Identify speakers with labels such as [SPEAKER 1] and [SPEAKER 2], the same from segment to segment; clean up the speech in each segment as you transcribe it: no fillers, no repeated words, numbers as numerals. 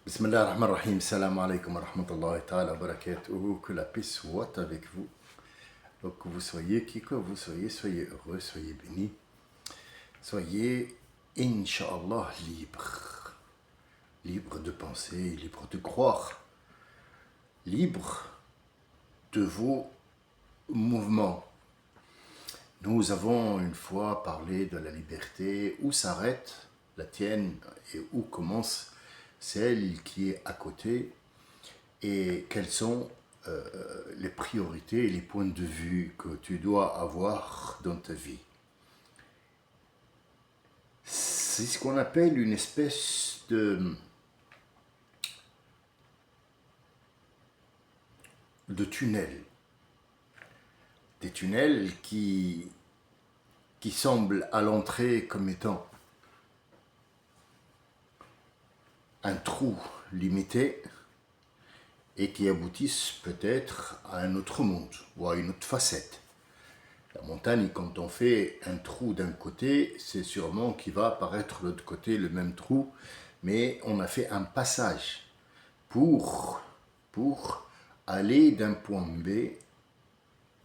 [SPEAKER 1] Bismillah ar-Rahman ar-Rahim, salam alaikum wa rahmatullahi ta'ala wa barakatuhu, que la paix soit avec vous. Donc que vous soyez, qui que vous soyez, soyez heureux, soyez bénis, soyez, Inch'Allah, libres. Libres de penser, libres de croire, libres de vos mouvements. Nous avons une fois parlé de la liberté, où s'arrête la tienne et où commence celle qui est à côté, et quelles sont les priorités et les points de vue que tu dois avoir dans ta vie. C'est ce qu'on appelle une espèce de tunnel. Des tunnels qui semblent à l'entrée comme étant un trou limité et qui aboutissent peut-être à un autre monde ou à une autre facette. La montagne, quand on fait un trou d'un côté, c'est sûrement qu'il va apparaître de l'autre côté le même trou, mais on a fait un passage pour aller d'un point B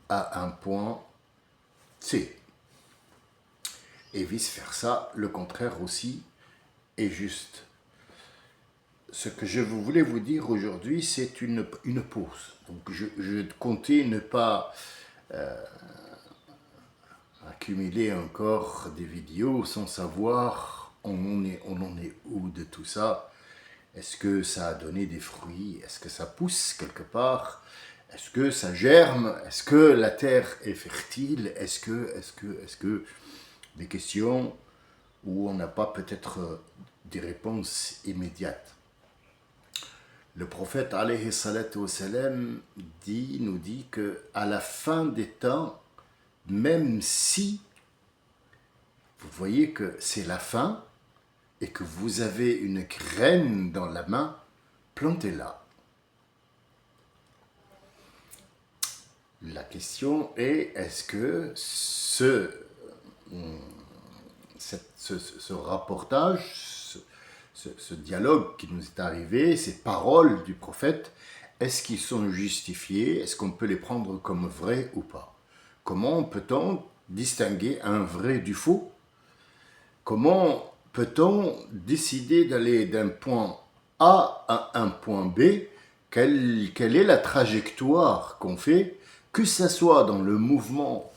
[SPEAKER 1] à un point C. Et vice-versa, le contraire aussi est juste. Ce que je voulais vous dire aujourd'hui, c'est une pause. Donc je comptais ne pas accumuler encore des vidéos sans savoir on en est où de tout ça. Est-ce que ça a donné des fruits? Est-ce que ça pousse quelque part? Est-ce que ça germe? Est-ce que la terre est fertile? Est-ce que des questions où on n'a pas peut-être des réponses immédiates. Le prophète alayhi salatu wassalam nous dit que à la fin des temps, même si vous voyez que c'est la fin et que vous avez une graine dans la main, plantez-la. La question est, est-ce que ce rapportage, ce dialogue qui nous est arrivé, ces paroles du prophète, est-ce qu'ils sont justifiés? Est-ce qu'on peut les prendre comme vrais ou pas? Comment peut-on distinguer un vrai du faux? Comment peut-on décider d'aller d'un point A à un point B? Quelle est la trajectoire qu'on fait, que ce soit dans le mouvement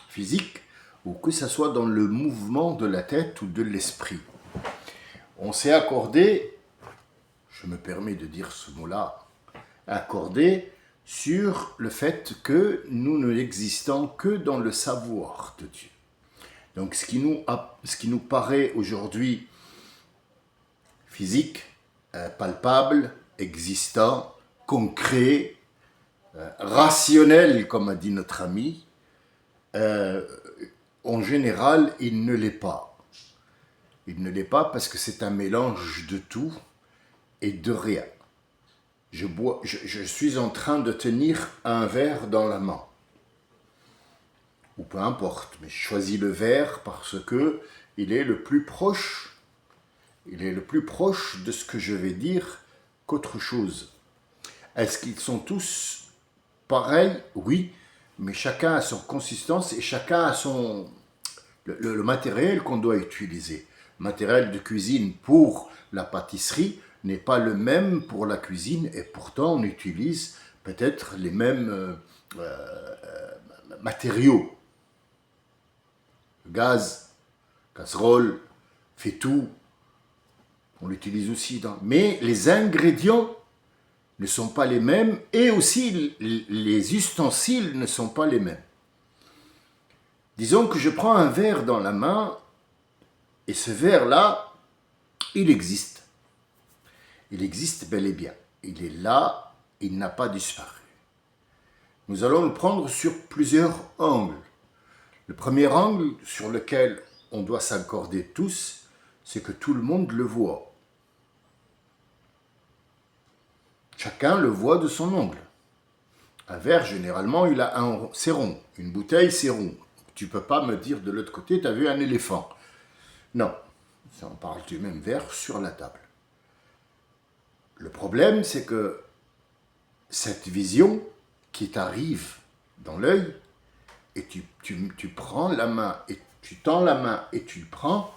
[SPEAKER 1] physique ou que ce soit dans le mouvement de la tête ou de l'esprit? On s'est accordé, je me permets de dire ce mot-là, accordé sur le fait que nous n'existons que dans le savoir de Dieu. Donc ce qui nous paraît aujourd'hui physique, palpable, existant, concret, rationnel, comme a dit notre ami, en général, il ne l'est pas. Il ne l'est pas parce que c'est un mélange de tout et de rien. Je suis en train de tenir un verre dans la main. Ou peu importe, mais je choisis le verre parce que il est le plus proche. Il est le plus proche de ce que je vais dire qu'autre chose. Est-ce qu'ils sont tous pareils? Oui, mais chacun a son consistance et chacun a le matériel qu'on doit utiliser. Le matériel de cuisine pour la pâtisserie n'est pas le même pour la cuisine et pourtant on utilise peut-être les mêmes matériaux. Gaz, casserole, fait tout, on l'utilise aussi mais les ingrédients ne sont pas les mêmes et aussi les ustensiles ne sont pas les mêmes. Disons que je prends un verre dans la main et ce verre-là, il existe. Il existe bel et bien. Il est là, il n'a pas disparu. Nous allons le prendre sur plusieurs angles. Le premier angle sur lequel on doit s'accorder tous, c'est que tout le monde le voit. Chacun le voit de son angle. Un verre, généralement, c'est rond. Une bouteille, c'est rond. Tu ne peux pas me dire de l'autre côté, tu as vu un éléphant. Non, on parle du même verre sur la table. problème, c'est que cette vision qui t'arrive dans l'œil, et tu prends la main, et tu tends la main, et tu le prends,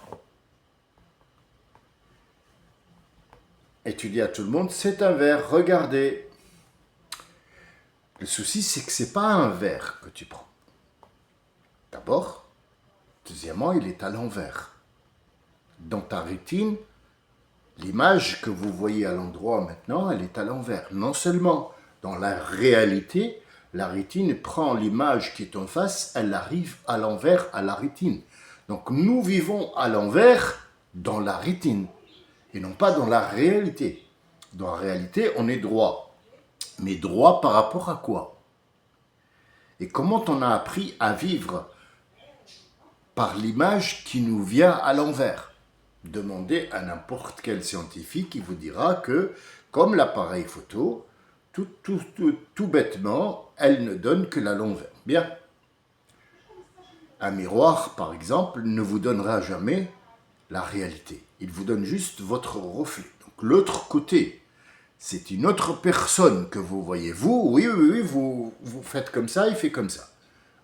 [SPEAKER 1] et tu dis à tout le monde, c'est un verre, regardez. Le souci, c'est que c'est pas un verre que tu prends. D'abord. Deuxièmement, il est à l'envers. Dans ta rétine, l'image que vous voyez à l'endroit maintenant, elle est à l'envers. Non seulement dans la réalité, la rétine prend l'image qui est en face, elle arrive à l'envers à la rétine. Donc nous vivons à l'envers dans la rétine et non pas dans la réalité. Dans la réalité, on est droit. Mais droit par rapport à quoi? Et comment on a appris à vivre par l'image qui nous vient à l'envers? Demandez à n'importe quel scientifique qui vous dira que, comme l'appareil photo, tout bêtement, elle ne donne que la l'envers. Bien. Un miroir, par exemple, ne vous donnera jamais la réalité. Il vous donne juste votre reflet. Donc l'autre côté, c'est une autre personne que vous voyez. Vous, oui, vous faites comme ça, il fait comme ça.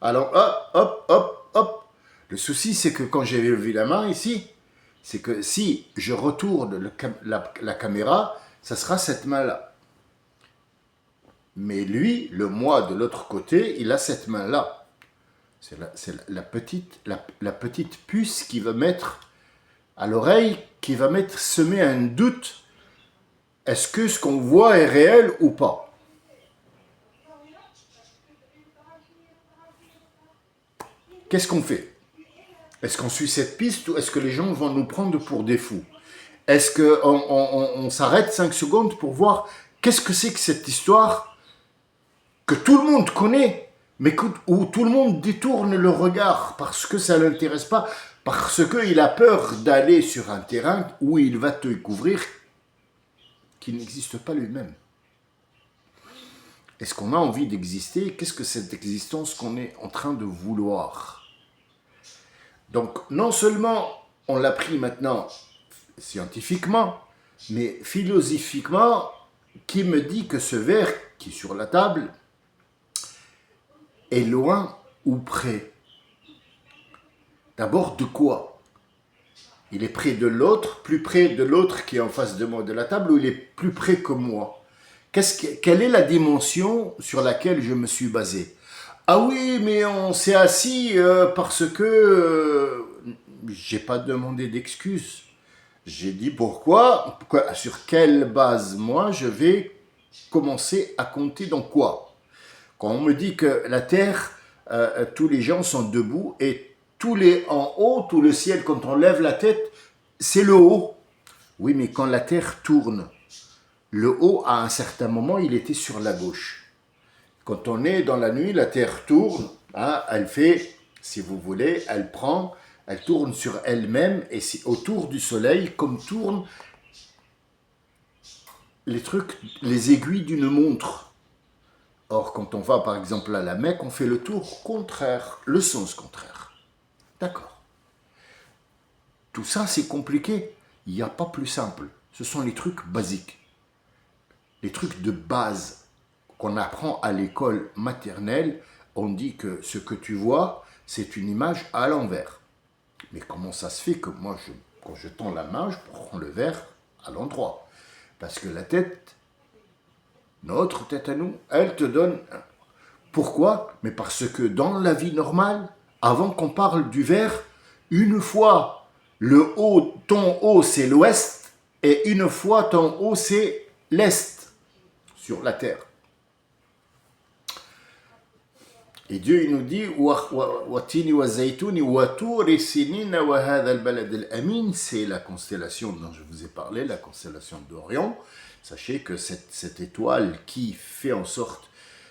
[SPEAKER 1] Alors, hop. Le souci, c'est que quand j'ai levé la main ici, c'est que si je retourne la caméra, ça sera cette main-là. Mais lui, le moi de l'autre côté, il a cette main-là. C'est la petite puce qui va mettre à l'oreille, qui va semer un doute. Est-ce que ce qu'on voit est réel ou pas? Qu'est-ce qu'on fait? Est-ce qu'on suit cette piste ou est-ce que les gens vont nous prendre pour des fous? Est-ce qu'on s'arrête 5 secondes pour voir qu'est-ce que c'est que cette histoire que tout le monde connaît, mais où tout le monde détourne le regard parce que ça ne l'intéresse pas, parce qu'il a peur d'aller sur un terrain où il va te découvrir qu'il n'existe pas lui-même. Est-ce qu'on a envie d'exister? Qu'est-ce que cette existence qu'on est en train de vouloir? Donc, non seulement on l'a pris maintenant scientifiquement, mais philosophiquement, qui me dit que ce verre qui est sur la table est loin ou près? D'abord, de quoi? Il est près de l'autre, plus près de l'autre qui est en face de moi de la table, ou il est plus près que moi? Quelle est la dimension sur laquelle je me suis basé? Ah oui, mais on s'est assis parce que j'ai pas demandé d'excuses. J'ai dit pourquoi, sur quelle base moi je vais commencer à compter dans quoi? Quand on me dit que la terre, tous les gens sont debout et tous les en haut, tout le ciel, quand on lève la tête, c'est le haut. Oui, mais quand la terre tourne, le haut, à un certain moment, il était sur la gauche. Quand on est dans la nuit, la terre tourne, hein, elle fait, si vous voulez, elle tourne sur elle-même et c'est autour du soleil comme tournent les aiguilles d'une montre. Or, quand on va par exemple à la Mecque, on fait le tour contraire, le sens contraire. D'accord. Tout ça, c'est compliqué. Il n'y a pas plus simple. Ce sont les trucs basiques. Les trucs de base qu'on apprend à l'école maternelle. On dit que ce que tu vois, c'est une image à l'envers. Mais comment ça se fait que moi, quand je tends la main, je prends le verre à l'endroit? Parce que la tête, notre tête à nous, elle te donne... Pourquoi? Mais parce que dans la vie normale, avant qu'on parle du verre, une fois ton haut c'est l'ouest, et une fois ton haut c'est l'est, sur la terre. Et Dieu il nous dit c'est la constellation dont je vous ai parlé, la constellation d'Orion. Sachez que cette étoile qui fait en sorte,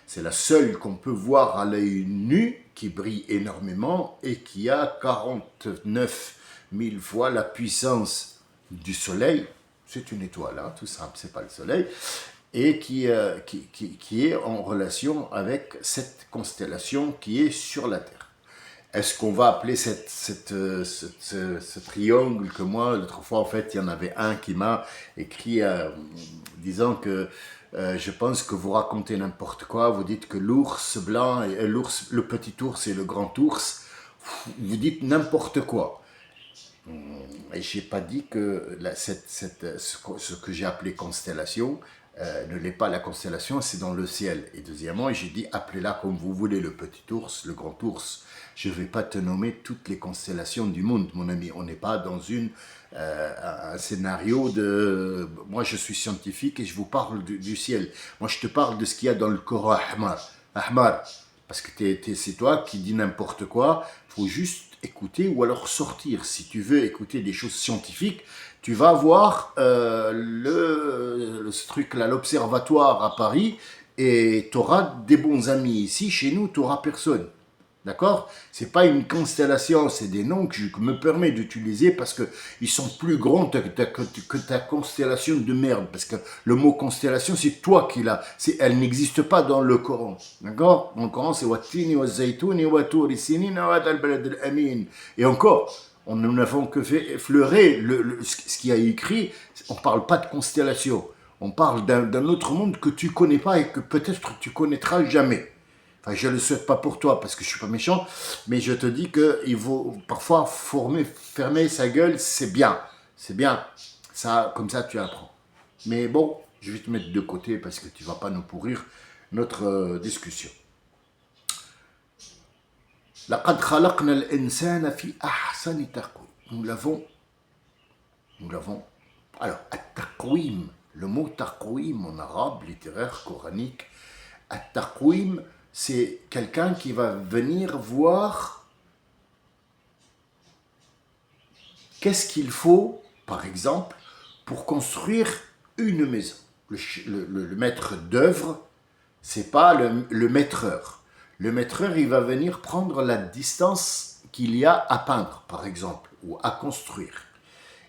[SPEAKER 1] c'est la seule qu'on peut voir à l'œil nu, qui brille énormément et qui a 49 000 fois la puissance du Soleil. C'est une étoile, hein, tout simple, c'est pas le Soleil. Et qui est en relation avec cette constellation qui est sur la Terre. Est-ce qu'on va appeler ce triangle que moi, l'autre fois, en fait, il y en avait un qui m'a écrit disant que je pense que vous racontez n'importe quoi, vous dites que l'ours blanc, et le petit ours et le grand ours, vous dites n'importe quoi. Et j'ai pas dit que ce que j'ai appelé constellation ne l'est pas. La constellation, c'est dans le ciel. Et deuxièmement, j'ai dit appelez-la comme vous voulez, le petit ours, le grand ours. Je ne vais pas te nommer toutes les constellations du monde, mon ami. On n'est pas dans un scénario de... Moi, je suis scientifique et je vous parle du ciel. Moi, je te parle de ce qu'il y a dans le Coran Ahmar. Ahmar. Parce que c'est toi qui dis n'importe quoi. Il faut juste écouter ou alors sortir. Si tu veux écouter des choses scientifiques, tu vas voir ce truc-là, l'observatoire à Paris, et tu auras des bons amis. Ici, chez nous, tu n'auras personne. D'accord? C'est pas une constellation, c'est des noms que je me permets d'utiliser parce qu'ils sont plus grands que ta constellation de merde. Parce que le mot constellation, c'est toi qui l'as. Elle n'existe pas dans le Coran. D'accord? Dans le Coran, c'est Wattini wa Zaytouni wa Touri Sinina wa al-Balad al-Amin. Et encore, nous n'avons que fait effleurer ce qui a écrit. On ne parle pas de constellation. On parle d'un autre monde que tu connais pas et que peut-être tu connaîtras jamais. Enfin, je ne le souhaite pas pour toi parce que je ne suis pas méchant, mais je te dis qu'il faut parfois fermer sa gueule, c'est bien. C'est bien. Ça, comme ça, tu apprends. Mais bon, je vais te mettre de côté parce que tu ne vas pas nous pourrir notre discussion. لقد خلقنا الإنسان في أحسن تقويم. Nous l'avons. Alors, at-taqwim, le mot taqwim en arabe, littéraire, coranique, at-taqwim, c'est quelqu'un qui va venir voir qu'est-ce qu'il faut, par exemple, pour construire une maison. Le maître d'œuvre, c'est pas le maîtreur. Le maîtreur, il va venir prendre la distance qu'il y a à peindre, par exemple, ou à construire.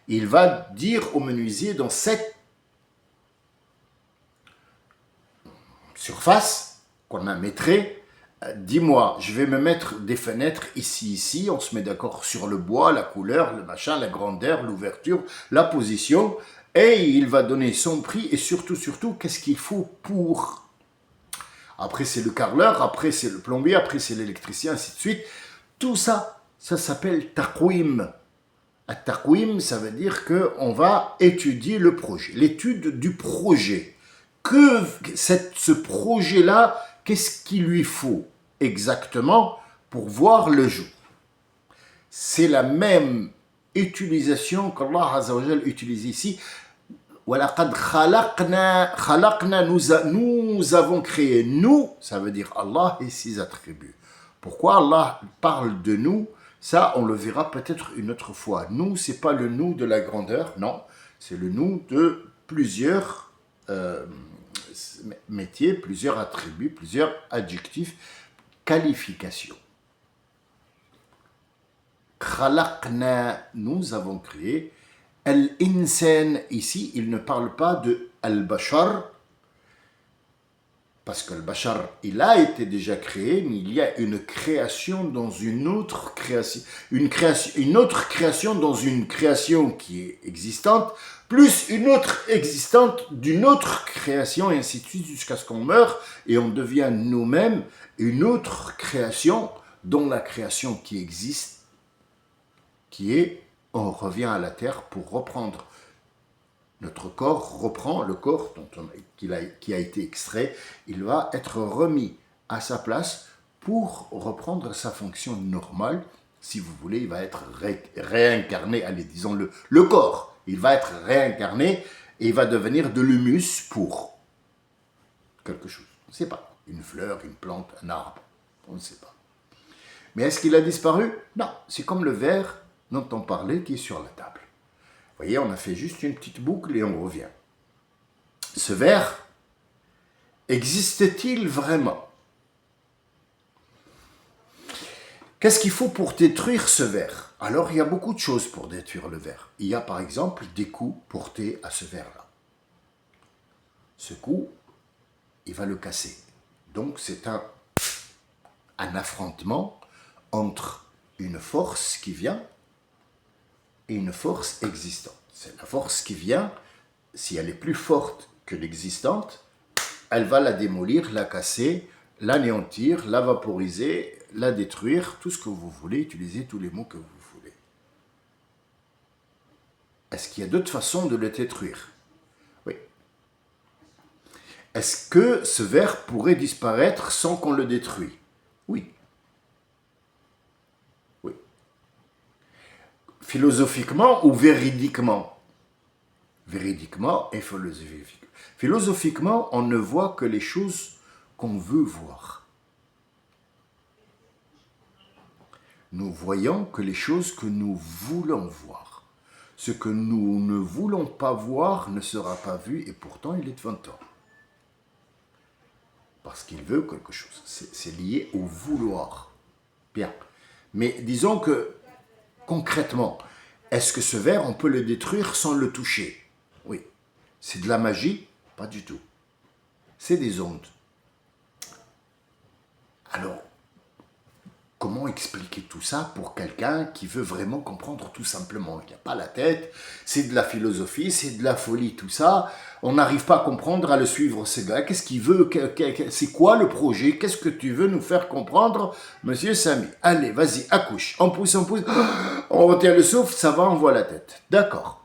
[SPEAKER 1] Il va dire au menuisier, dans cette surface qu'on a métré, dis-moi, je vais me mettre des fenêtres ici, on se met d'accord sur le bois, la couleur, le machin, la grandeur, l'ouverture, la position, et il va donner son prix, et surtout, qu'est-ce qu'il faut pour... Après, c'est le carreleur, après, c'est le plombier, après, c'est l'électricien, ainsi de suite. Tout ça, ça s'appelle taqwim. Taqwim, ça veut dire qu'on va étudier le projet, l'étude du projet. Ce projet-là, qu'est-ce qu'il lui faut exactement pour voir le jour? C'est la même utilisation qu'Allah Azza wa Jal utilise ici. وَلَقَدْ خَلَقْنَا, nous avons créé. Nous, ça veut dire Allah et ses attributs. Pourquoi Allah parle de nous? Ça, on le verra peut-être une autre fois. Nous, c'est pas le nous de la grandeur, non. C'est le nous de plusieurs métiers, plusieurs attributs, plusieurs adjectifs, qualifications. Khalaqna, nous avons créé. Al-insan, ici, il ne parle pas de al-bashar, parce que le bashar, il a été déjà créé, mais il y a une création dans une autre création, une autre création dans une création qui est existante, plus une autre existante d'une autre création, et ainsi de suite, jusqu'à ce qu'on meure, et on devient nous-mêmes une autre création, dont la création qui existe, qui est, on revient à la terre pour reprendre. Notre corps reprend le corps qui a été extrait, il va être remis à sa place pour reprendre sa fonction normale. Si vous voulez, il va être réincarné, allez, disons-le, le corps, il va être réincarné et il va devenir de l'humus pour quelque chose. On ne sait pas, une fleur, une plante, un arbre, on ne sait pas. Mais est-ce qu'il a disparu? Non, c'est comme le verre dont on parlait qui est sur la table. Vous voyez, on a fait juste une petite boucle et on revient. Ce verre, existe-t-il vraiment? Qu'est-ce qu'il faut pour détruire ce verre? Alors, il y a beaucoup de choses pour détruire le verre. Il y a par exemple des coups portés à ce verre-là. Ce coup, il va le casser. Donc, c'est un affrontement entre une force qui vient et une force existante. C'est la force qui vient, si elle est plus forte que l'existante, elle va la démolir, la casser, l'anéantir, la vaporiser, la détruire, tout ce que vous voulez, utilisez tous les mots que vous voulez. Est-ce qu'il y a d'autres façons de le détruire? Oui. Est-ce que ce verre pourrait disparaître sans qu'on le détruise? Oui. Oui. Philosophiquement ou véridiquement? Véridiquement et philosophiquement. Philosophiquement, on ne voit que les choses qu'on veut voir. Nous voyons que les choses que nous voulons voir. Ce que nous ne voulons pas voir ne sera pas vu et pourtant il est devant toi. Parce qu'il veut quelque chose. C'est lié au vouloir. Bien. Mais disons que, concrètement, est-ce que ce verre, on peut le détruire sans le toucher? Oui. C'est de la magie? Pas du tout. C'est des ondes. Alors, comment expliquer tout ça pour quelqu'un qui veut vraiment comprendre tout simplement? Il n'y a pas la tête, c'est de la philosophie, c'est de la folie, tout ça. On n'arrive pas à comprendre, à le suivre, ce gars. Qu'est-ce qu'il veut? C'est quoi le projet? Qu'est-ce que tu veux nous faire comprendre, monsieur Samy? Allez, vas-y, accouche. On pousse, on retient le souffle, ça va, on voit la tête. D'accord.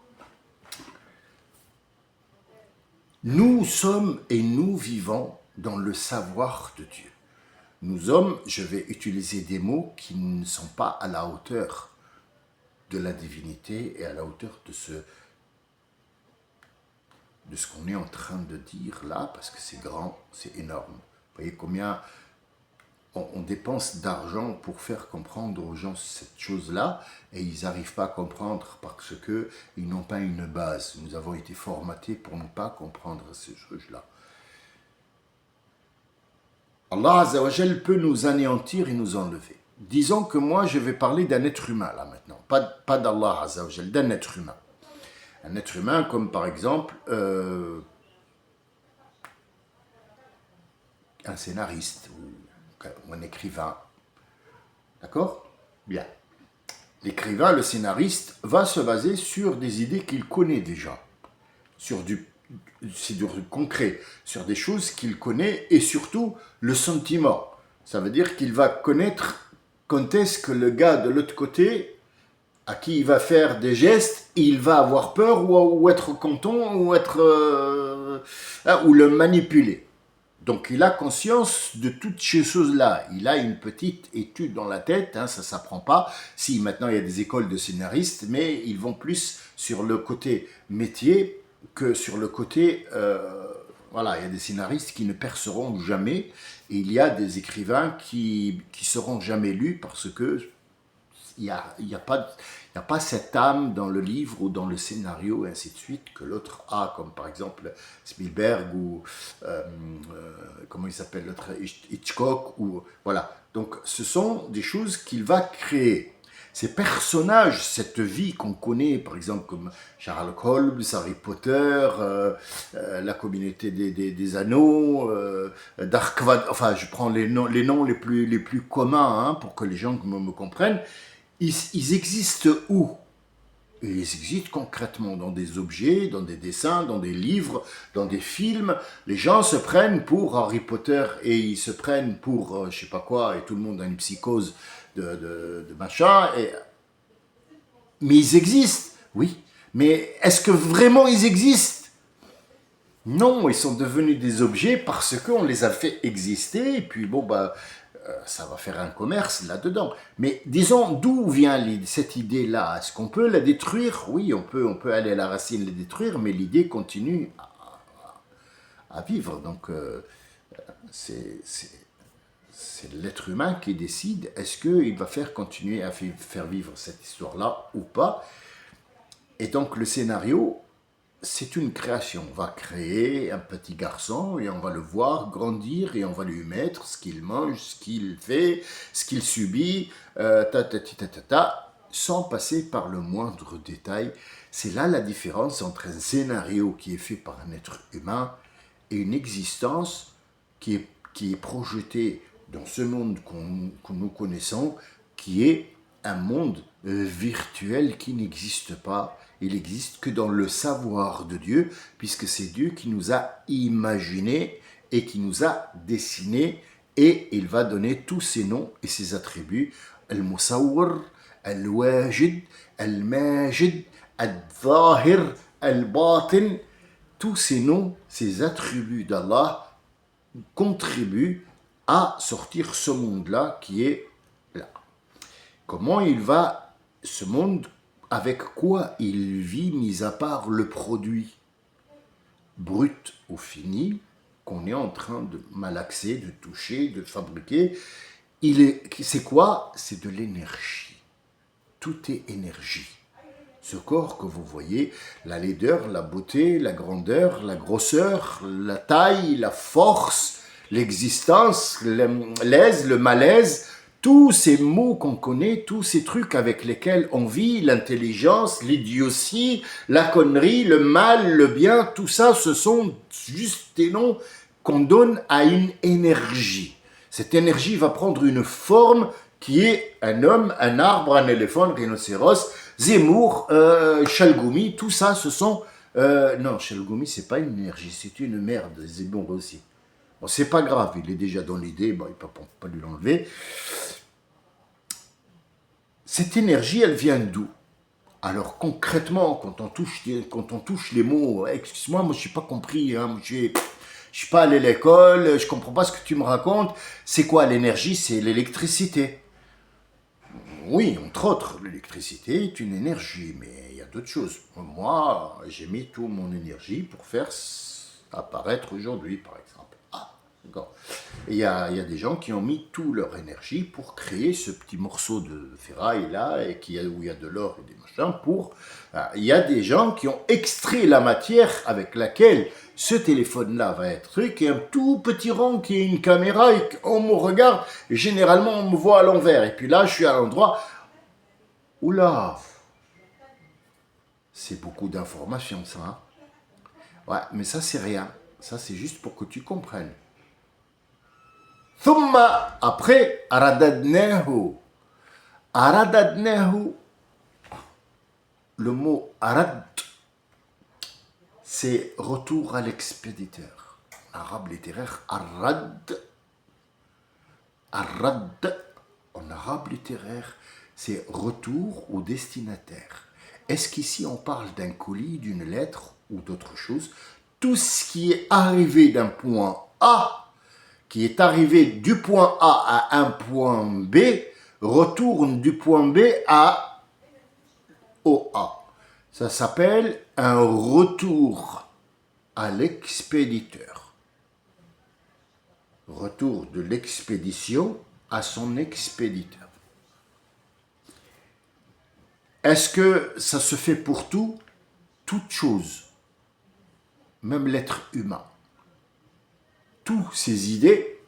[SPEAKER 1] Nous sommes et nous vivons dans le savoir de Dieu. Nous hommes, je vais utiliser des mots qui ne sont pas à la hauteur de la divinité et à la hauteur de ce qu'on est en train de dire là, parce que c'est grand, c'est énorme. Vous voyez combien on dépense d'argent pour faire comprendre aux gens cette chose-là, et ils n'arrivent pas à comprendre parce qu'ils n'ont pas une base. Nous avons été formatés pour ne pas comprendre ces choses-là. Allah Azza wa Jal peut nous anéantir et nous enlever. Disons que moi, je vais parler d'un être humain là maintenant, pas d'Allah Azza wa Jal, d'un être humain. Un être humain comme par exemple un scénariste ou un écrivain. D'accord? Bien. L'écrivain, le scénariste, va se baser sur des idées qu'il connaît déjà, c'est du concret, sur des choses qu'il connaît et surtout le sentiment. Ça veut dire qu'il va connaître quand est-ce que le gars de l'autre côté, à qui il va faire des gestes, il va avoir peur ou être content ou ou le manipuler. Donc il a conscience de toutes ces choses-là. Il a une petite étude dans la tête, ça ne s'apprend pas. Si maintenant il y a des écoles de scénaristes, mais ils vont plus sur le côté métier que sur le côté... voilà, il y a des scénaristes qui ne perceront jamais et il y a des écrivains qui seront jamais lus parce que il y a pas cette âme dans le livre ou dans le scénario et ainsi de suite que l'autre a, comme par exemple Spielberg ou comment il s'appelle l'autre, Hitchcock ou voilà. Donc ce sont des choses qu'il va créer. Ces personnages, cette vie qu'on connaît, par exemple comme Sherlock Holmes, Harry Potter, la communauté des anneaux, Dark Vador, enfin je prends les noms les plus communs pour que les gens me comprennent. Ils existent où? Ils existent concrètement dans des objets, dans des dessins, dans des livres, dans des films. Les gens se prennent pour Harry Potter et ils se prennent pour je sais pas quoi et tout le monde a une psychose de machin. Mais ils existent, oui. Mais est-ce que vraiment ils existent? Non, ils sont devenus des objets parce qu'on les a fait exister et puis bon ça va faire un commerce là-dedans. Mais disons, d'où vient cette idée-là? Est-ce qu'on peut la détruire? Oui, on peut aller à la racine, la détruire, mais l'idée continue à vivre. Donc, c'est l'être humain qui décide, est-ce qu'il va continuer à faire vivre cette histoire-là ou pas? Et donc, le scénario, c'est une création. On va créer un petit garçon et on va le voir grandir et on va lui mettre ce qu'il mange, ce qu'il fait, ce qu'il subit, sans passer par le moindre détail. C'est là la différence entre un scénario qui est fait par un être humain et une existence qui est projetée dans ce monde que nous connaissons, qui est un monde virtuel qui n'existe pas il existe que dans le savoir de Dieu, puisque c'est Dieu qui nous a imaginés et qui nous a dessinés, et il va donner tous ses noms et ses attributs. Al-Musawwir, Al-Wajid, Al-Majid, Al-Zahir, Al-Batin, tous ces noms, ces attributs d'Allah contribuent à sortir ce monde-là qui est là. Comment il va, ce monde, avec quoi il vit, mis à part le produit brut ou fini qu'on est en train de malaxer, de toucher, de fabriquer. C'est quoi? C'est de l'énergie. Tout est énergie. Ce corps que vous voyez, la laideur, la beauté, la grandeur, la grosseur, la taille, la force, l'existence, l'aise, le malaise, tous ces mots qu'on connaît, tous ces trucs avec lesquels on vit, l'intelligence, l'idiotie, la connerie, le mal, le bien, tout ça, ce sont juste des noms qu'on donne à une énergie. Cette énergie va prendre une forme qui est un homme, un arbre, un éléphant, un rhinocéros, Zemmour, Chalgoumi, tout ça, ce sont... non, Chalgoumi, c'est pas une énergie, c'est une merde, Zemmour aussi. Bon, c'est pas grave, il est déjà dans l'idée, bon, il ne peut pas lui l'enlever. Cette énergie, elle vient d'où? Alors concrètement, quand on touche les mots, excuse-moi, moi je n'ai pas compris, hein, je ne suis pas allé à l'école, je ne comprends pas ce que tu me racontes. C'est quoi l'énergie? C'est l'électricité. Oui, entre autres, l'électricité est une énergie, mais il y a d'autres choses. Moi, j'ai mis toute mon énergie pour faire apparaître aujourd'hui, par exemple. Ah, d'accord. Et il y a des gens qui ont mis toute leur énergie pour créer ce petit morceau de ferraille là, et où il y a de l'or et des machins. Il y a des gens qui ont extrait la matière avec laquelle ce téléphone-là va être truc, et un tout petit rond qui est une caméra, et on me regarde, et généralement on me voit à l'envers. Et puis là, je suis à l'endroit. Oula, c'est beaucoup d'informations, ça. Hein, ouais, mais ça, c'est rien. Ça, c'est juste pour que tu comprennes. Thumma, après, aradadnahu. Aradadnahu, le mot arad, c'est retour à l'expéditeur. En arabe littéraire, arad. Arad, en arabe littéraire, c'est retour au destinataire. Est-ce qu'ici on parle d'un colis, d'une lettre ou d'autre chose? Tout ce qui est arrivé d'un point A, qui est arrivé du point A à un point B, retourne du point B au A. Ça s'appelle un retour à l'expéditeur. Retour de l'expédition à son expéditeur. Est-ce que ça se fait pour tout? Toute chose, même l'être humain. Toutes ces idées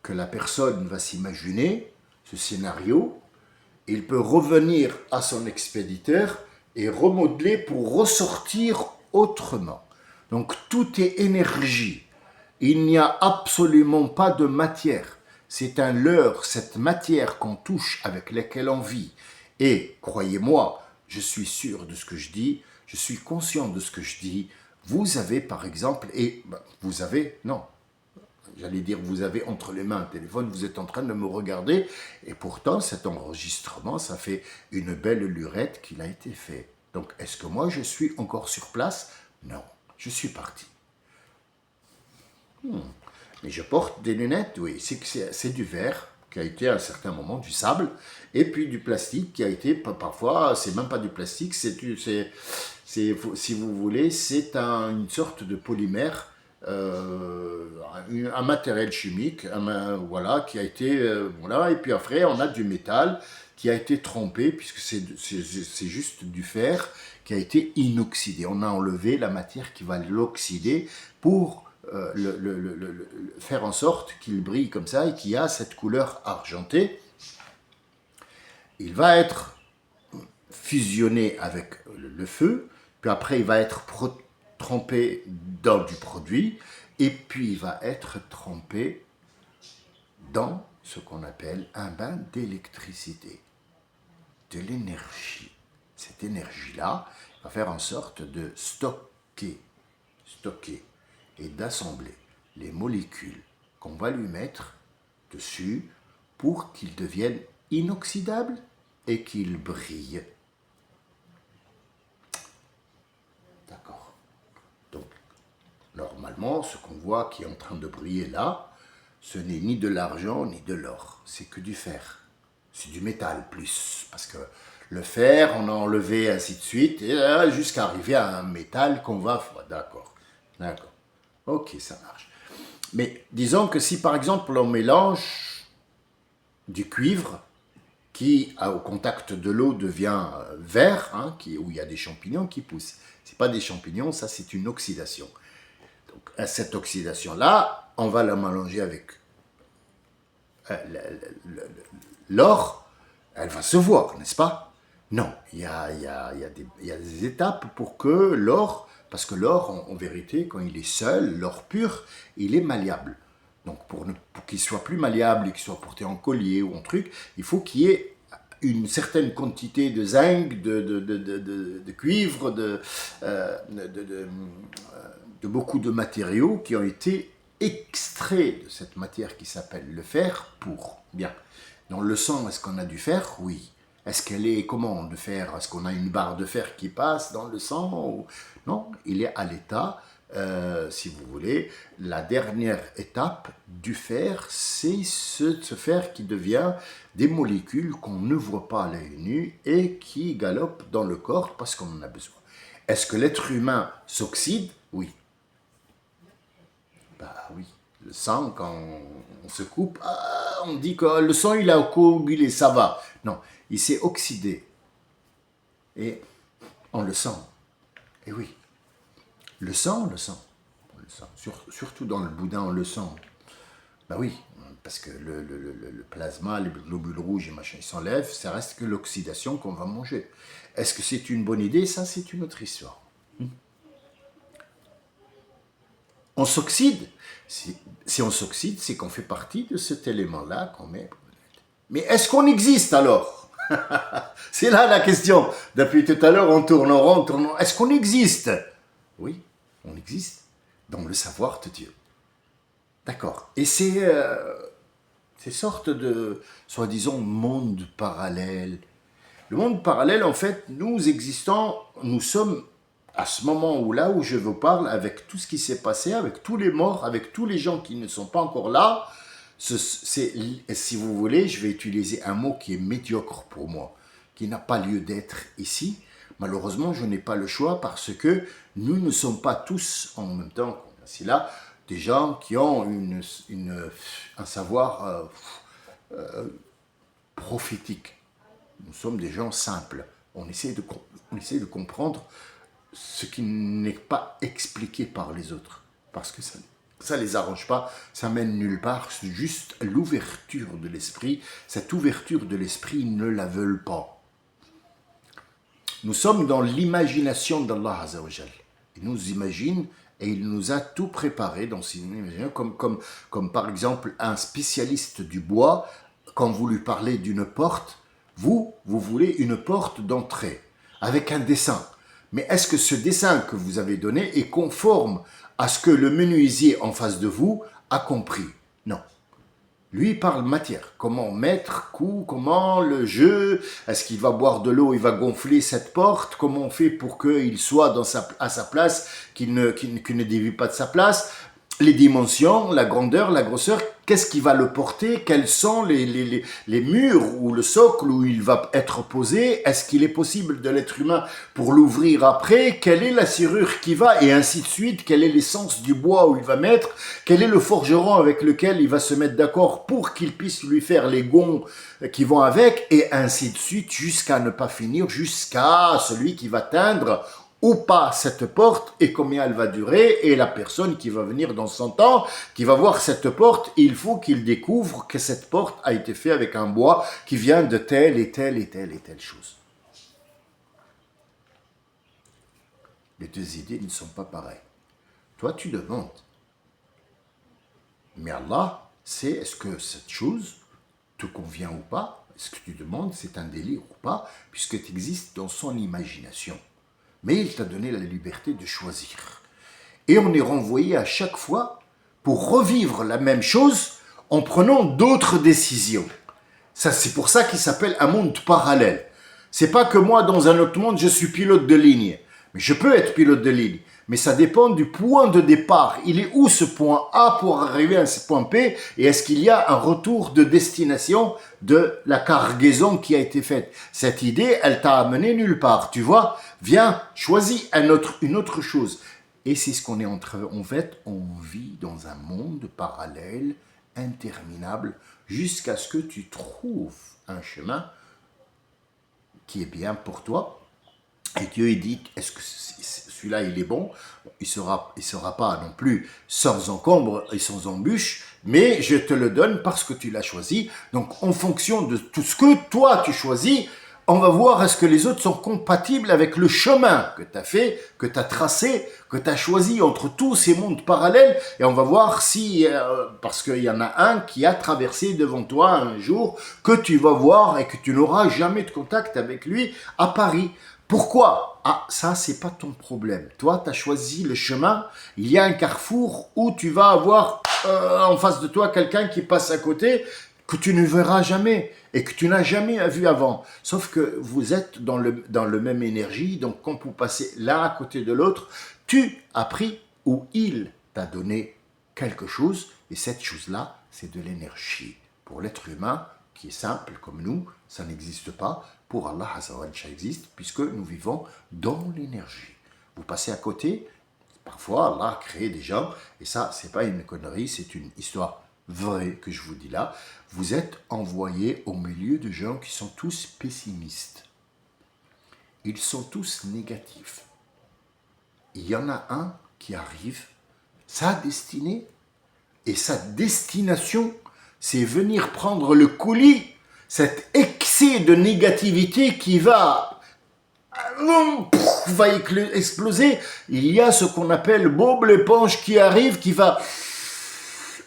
[SPEAKER 1] que la personne va s'imaginer, ce scénario, il peut revenir à son expéditeur et remodeler pour ressortir autrement. Donc tout est énergie. Il n'y a absolument pas de matière. C'est un leurre, cette matière qu'on touche, avec laquelle on vit. Et croyez-moi, je suis sûr de ce que je dis, je suis conscient de ce que je dis. Vous avez par exemple, vous avez entre les mains un téléphone, vous êtes en train de me regarder, et pourtant cet enregistrement, ça fait une belle lurette qu'il a été fait. Donc est-ce que moi je suis encore sur place? Non, je suis parti. Mais je porte des lunettes, oui, c'est du verre qui a été à un certain moment du sable, et puis du plastique qui a été, parfois, c'est même pas du plastique, si vous voulez, c'est une sorte de polymère, un matériel chimique, voilà, qui a été, voilà, et puis après on a du métal qui a été trempé, puisque c'est juste du fer qui a été inoxydé. On a enlevé la matière qui va l'oxyder pour faire en sorte qu'il brille comme ça et qu'il a cette couleur argentée. Il va être fusionné avec le feu, puis après il va être trempé dans du produit, et puis il va être trempé dans ce qu'on appelle un bain d'électricité, de l'énergie. Cette énergie-là va faire en sorte de stocker et d'assembler les molécules qu'on va lui mettre dessus pour qu'ils deviennent inoxydables et qu'ils brillent. D'accord. Donc, normalement, ce qu'on voit qui est en train de briller là, ce n'est ni de l'argent ni de l'or, c'est que du fer. C'est du métal plus, parce que le fer, on a enlevé ainsi de suite, jusqu'à arriver à un métal qu'on va... D'accord, d'accord. Ok, ça marche. Mais disons que si par exemple on mélange du cuivre qui, au contact de l'eau, devient vert, hein, où il y a des champignons qui poussent. Ce n'est pas des champignons, ça c'est une oxydation. Donc cette oxydation-là, on va la mélanger avec l'or, elle va se voir, n'est-ce pas? Non, il y a des étapes pour que l'or, parce que l'or, en vérité, quand il est seul, l'or pur, il est malléable. Donc pour qu'il soit plus malléable et qu'il soit porté en collier ou en truc, il faut qu'il y ait une certaine quantité de zinc, de cuivre, de beaucoup de matériaux qui ont été extraits de cette matière qui s'appelle le fer pour. Bien. Dans le sang, est-ce qu'on a du fer? Oui. Est-ce qu'elle est comment de fer? Est-ce qu'on a une barre de fer qui passe dans le sang ou... Non, il est à l'état, si vous voulez, la dernière étape du fer, c'est ce fer qui devient des molécules qu'on ne voit pas à l'œil nu et qui galopent dans le corps parce qu'on en a besoin. Est-ce que l'être humain s'oxyde? Oui. Bah oui, le sang, quand on se coupe, on dit que le sang, il a coagulé, ça va. Non, il s'est oxydé. Et on le sent. Et oui, le sang, on le sent. Surtout dans le boudin, on le sent. Bah oui, parce que le plasma, les globules rouges et machin, ils s'enlèvent, ça reste que l'oxydation qu'on va manger. Est-ce que c'est une bonne idée? Ça, c'est une autre histoire. On s'oxyde. Si on s'oxyde, c'est qu'on fait partie de cet élément-là qu'on met. Mais est-ce qu'on existe alors? C'est là la question. Depuis tout à l'heure, on tourne en rond, tourne en rond. Est-ce qu'on existe? Oui, on existe dans le savoir de Dieu. D'accord. Et ces sortes de, soi-disant, monde parallèle. Le monde parallèle, en fait, nous existons, nous sommes à ce moment où là où je vous parle, avec tout ce qui s'est passé, avec tous les morts, avec tous les gens qui ne sont pas encore là, si vous voulez, je vais utiliser un mot qui est médiocre pour moi, qui n'a pas lieu d'être ici. Malheureusement, je n'ai pas le choix parce que nous ne sommes pas tous en même temps, c'est là, des gens qui ont un savoir prophétique. Nous sommes des gens simples. On essaie de comprendre ce qui n'est pas expliqué par les autres. Parce que ça ne les arrange pas, ça mène nulle part, c'est juste l'ouverture de l'esprit. Cette ouverture de l'esprit, ils ne la veulent pas. Nous sommes dans l'imagination d'Allah Azzawajal. Il nous imagine et il nous a tout préparé dans ses imaginations, comme par exemple un spécialiste du bois, quand vous lui parlez d'une porte, vous voulez une porte d'entrée, avec un dessin. Mais est-ce que ce dessin que vous avez donné est conforme à ce que le menuisier en face de vous a compris? Non. Lui, il parle matière. Comment mettre, comment le jeu, est-ce qu'il va boire de l'eau, il va gonfler cette porte? Comment on fait pour qu'il soit à sa place, qu'il ne dévie pas de sa place? Les dimensions, la grandeur, la grosseur, qu'est-ce qui va le porter? Quels sont les murs ou le socle où il va être posé? Est-ce qu'il est possible de l'être humain pour l'ouvrir après? Quelle est la serrure qui va? Et ainsi de suite. Quelle est l'essence du bois où il va mettre? Quel est le forgeron avec lequel il va se mettre d'accord pour qu'il puisse lui faire les gonds qui vont avec? Et ainsi de suite jusqu'à ne pas finir, jusqu'à celui qui va teindre ou pas cette porte et combien elle va durer, et la personne qui va venir dans 100 ans, qui va voir cette porte, il faut qu'il découvre que cette porte a été faite avec un bois qui vient de telle et telle et telle et telle chose. Les deux idées ne sont pas pareilles. Toi, tu demandes. Mais Allah sait est-ce que cette chose te convient ou pas, ce que tu demandes, c'est un délire ou pas, puisque tu existes dans son imagination. Mais il t'a donné la liberté de choisir. Et on est renvoyé à chaque fois pour revivre la même chose en prenant d'autres décisions. Ça, c'est pour ça qu'il s'appelle un monde parallèle. C'est pas que moi, dans un autre monde, je suis pilote de ligne. Mais je peux être pilote de ligne. Mais ça dépend du point de départ. Il est où ce point A pour arriver à ce point P? Et est-ce qu'il y a un retour de destination de la cargaison qui a été faite? Cette idée, elle t'a amené nulle part. Tu vois? Viens, choisis une autre chose. Et c'est ce qu'on est en train... En fait, on vit dans un monde parallèle, interminable, jusqu'à ce que tu trouves un chemin qui est bien pour toi. Et Dieu il dit, est-ce que celui-là il est bon? Il sera pas non plus sans encombre et sans embûche, mais je te le donne parce que tu l'as choisi. Donc en fonction de tout ce que toi tu choisis, on va voir est-ce que les autres sont compatibles avec le chemin que tu as fait, que tu as tracé, que tu as choisi entre tous ces mondes parallèles. Et on va voir si, parce qu'il y en a un qui a traversé devant toi un jour, que tu vas voir et que tu n'auras jamais de contact avec lui à Paris. Pourquoi? Ah, ça, c'est pas ton problème. Toi, tu as choisi le chemin. Il y a un carrefour où tu vas avoir en face de toi quelqu'un qui passe à côté que tu ne verras jamais et que tu n'as jamais vu avant. Sauf que vous êtes dans le même énergie. Donc, quand vous passez l'un à côté de l'autre, tu as pris ou il t'a donné quelque chose. Et cette chose-là, c'est de l'énergie. Pour l'être humain, qui est simple comme nous, ça n'existe pas. Pour Allah, ça existe, puisque nous vivons dans l'énergie. Vous passez à côté, parfois Allah a créé des gens, et ça, c'est pas une connerie, c'est une histoire vraie que je vous dis là. Vous êtes envoyés au milieu de gens qui sont tous pessimistes. Ils sont tous négatifs. Il y en a un qui arrive, sa destinée et sa destination, c'est venir prendre le colis, cet excès de négativité qui va exploser. Il y a ce qu'on appelle Bob l'éponge qui arrive, qui va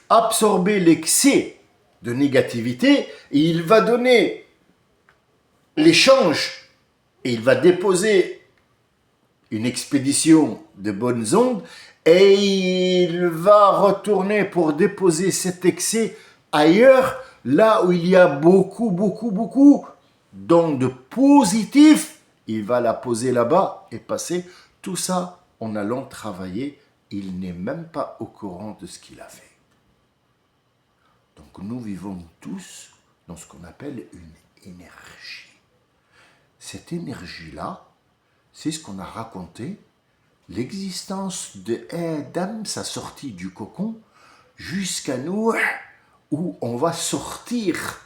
[SPEAKER 1] absorber l'excès de négativité et il va donner l'échange et il va déposer une expédition de bonnes ondes et il va retourner pour déposer cet excès ailleurs, là où il y a beaucoup d'ondes positives, il va la poser là-bas et passer tout ça en allant travailler. Il n'est même pas au courant de ce qu'il a fait. Donc nous vivons tous dans ce qu'on appelle une énergie. Cette énergie-là, c'est ce qu'on a raconté, l'existence de Adam, sa sortie du cocon, jusqu'à nous, où on va sortir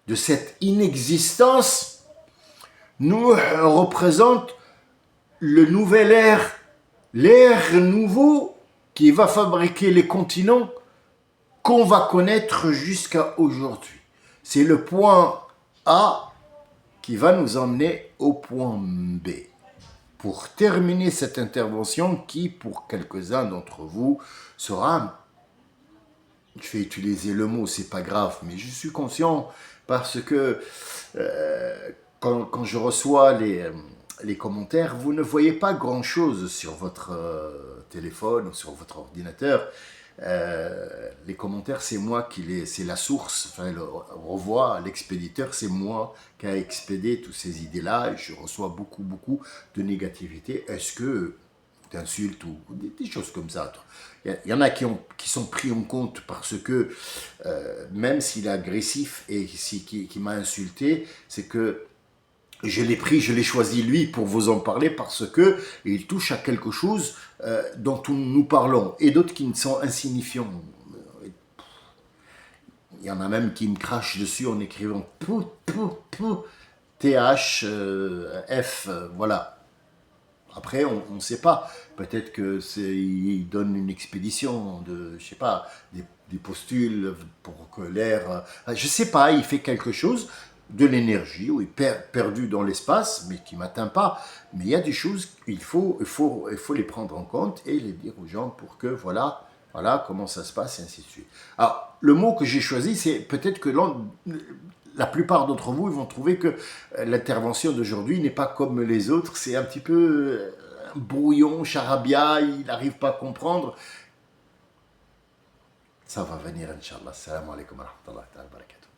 [SPEAKER 1] de cette inexistence. Nous représente le nouvel ère, l'ère nouveau qui va fabriquer les continents qu'on va connaître jusqu'à aujourd'hui. C'est le point A qui va nous emmener au point B. Pour terminer cette intervention qui, pour quelques-uns d'entre vous, sera... Je vais utiliser le mot, c'est pas grave, mais je suis conscient parce que quand je reçois les commentaires, vous ne voyez pas grand-chose sur votre téléphone ou sur votre ordinateur. Les commentaires, c'est moi c'est la source. Enfin, le revoit l'expéditeur, c'est moi qui a expédié toutes ces idées-là. Et je reçois beaucoup de négativité. Est-ce que d'insultes ou des choses comme ça? Il y en a qui sont pris en compte parce que même s'il est agressif et qui m'a insulté, c'est que je l'ai pris, je l'ai choisi lui pour vous en parler parce que il touche à quelque chose dont nous parlons et d'autres qui ne sont insignifiants. Il y en a même qui me crachent dessus en écrivant TH F, voilà. Après, on ne sait pas. Peut-être qu'il donne une expédition de, je sais pas, des postules pour que l'air... je sais pas, il fait quelque chose de l'énergie, ou il est perdu dans l'espace, mais qui ne m'atteint pas. Mais il y a des choses, il faut les prendre en compte et les dire aux gens pour que, voilà comment ça se passe, et ainsi de suite. Alors, le mot que j'ai choisi, c'est peut-être que la plupart d'entre vous, ils vont trouver que l'intervention d'aujourd'hui n'est pas comme les autres, c'est un petit peu brouillon, charabia, il n'arrive pas à comprendre. Ça va venir, Inch'Allah. Assalamu alaikum wa rahmatullahi wa barakatuh.